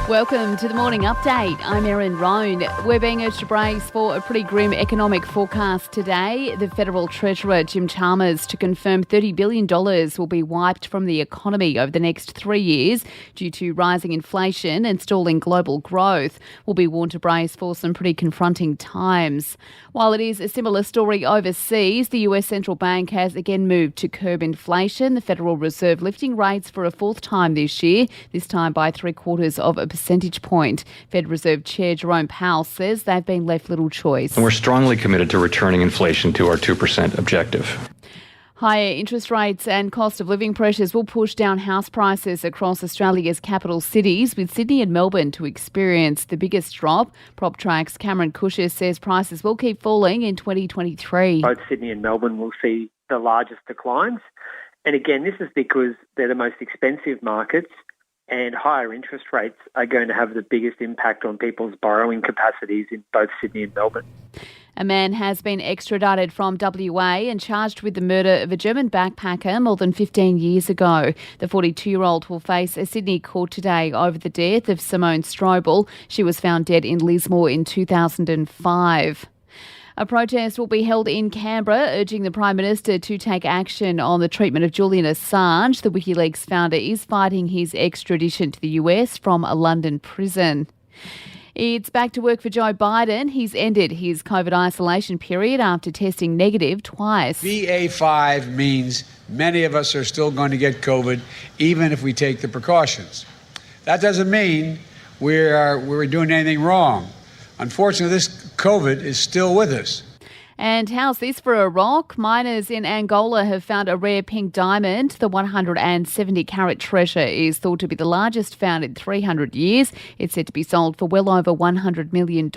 Welcome to the Morning Update. I'm Erin Roan. We're being urged to brace for a pretty grim economic forecast today. The Federal Treasurer, Jim Chalmers, to confirm $30 billion will be wiped from the economy over the next 3 years due to rising inflation and stalling global growth. We'll be warned to brace for some pretty confronting times. While it is a similar story overseas, the US Central Bank has again moved to curb inflation. The Federal Reserve lifting rates for a fourth time this year, this time by 0.75 of a percentage point. Fed Reserve Chair Jerome Powell says they've been left little choice. And we're strongly committed to returning inflation to our 2% objective. Higher interest rates and cost of living pressures will push down house prices across Australia's capital cities, with Sydney and Melbourne to experience the biggest drop. PropTrack's Cameron Cushers says prices will keep falling in 2023. Both Sydney and Melbourne will see the largest declines. And again, this is because they're the most expensive markets, and higher interest rates are going to have the biggest impact on people's borrowing capacities in both Sydney and Melbourne. A man has been extradited from WA and charged with the murder of a German backpacker more than 15 years ago. The 42-year-old will face a Sydney court today over the death of Simone Strobel. She was found dead in Lismore in 2005. A protest will be held in Canberra, urging the Prime Minister to take action on the treatment of Julian Assange. The WikiLeaks founder is fighting his extradition to the US from a London prison. It's back to work for Joe Biden. He's ended his COVID isolation period after testing negative twice. BA5 means many of us are still going to get COVID, even if we take the precautions. That doesn't mean we're doing anything wrong. Unfortunately, this COVID is still with us. And how's this for a rock? Miners in Angola have found a rare pink diamond. The 170 carat treasure is thought to be the largest found in 300 years. It's said to be sold for well over $100 million.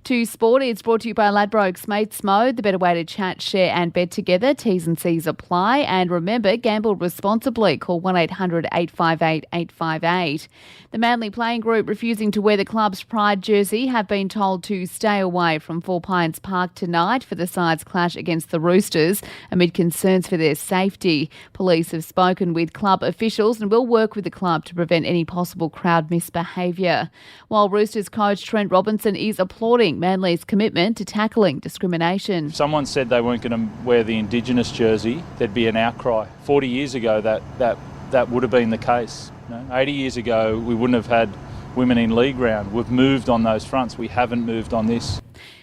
To sport, it's brought to you by Ladbrokes Mates Mode, the better way to chat, share and bet together. T's and C's apply. And remember, gamble responsibly. Call 1-800-858-858. The Manly playing group refusing to wear the club's pride jersey have been told to stay away from Four Pines Park tonight for the side's clash against the Roosters amid concerns for their safety. Police have spoken with club officials and will work with the club to prevent any possible crowd misbehaviour. While Roosters coach Trent Robinson is applauding Manly's commitment to tackling discrimination. If someone said they weren't going to wear the Indigenous jersey, there'd be an outcry. 40 years ago that would have been the case. 80 years ago we wouldn't have had women in league round. We've moved on those fronts. We haven't moved on this.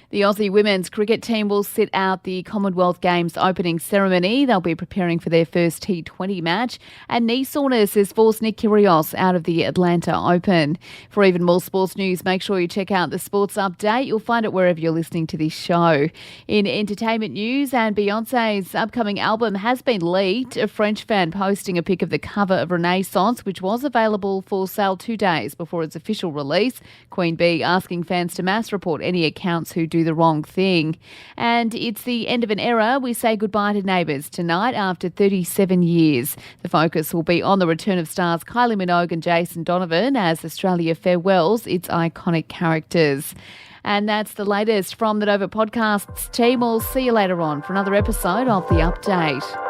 The Aussie women's cricket team will sit out the Commonwealth Games opening ceremony. They'll be preparing for their first T20 match. And knee soreness has forced Nick Kyrgios out of the Atlanta Open. For even more sports news, make sure you check out the Sports Update. You'll find it wherever you're listening to this show. In entertainment news, and Beyonce's upcoming album has been leaked. A French fan posting a pic of the cover of Renaissance, which was available for sale 2 days before its official release. Queen Bee asking fans to mass report any accounts who do the wrong thing. And it's the end of an era. We say goodbye to Neighbours tonight after 37 years. The focus will be on the return of stars Kylie Minogue and Jason Donovan as Australia farewells its iconic characters. And that's the latest from the Nova Podcasts team. We'll see you later on for another episode of The Update.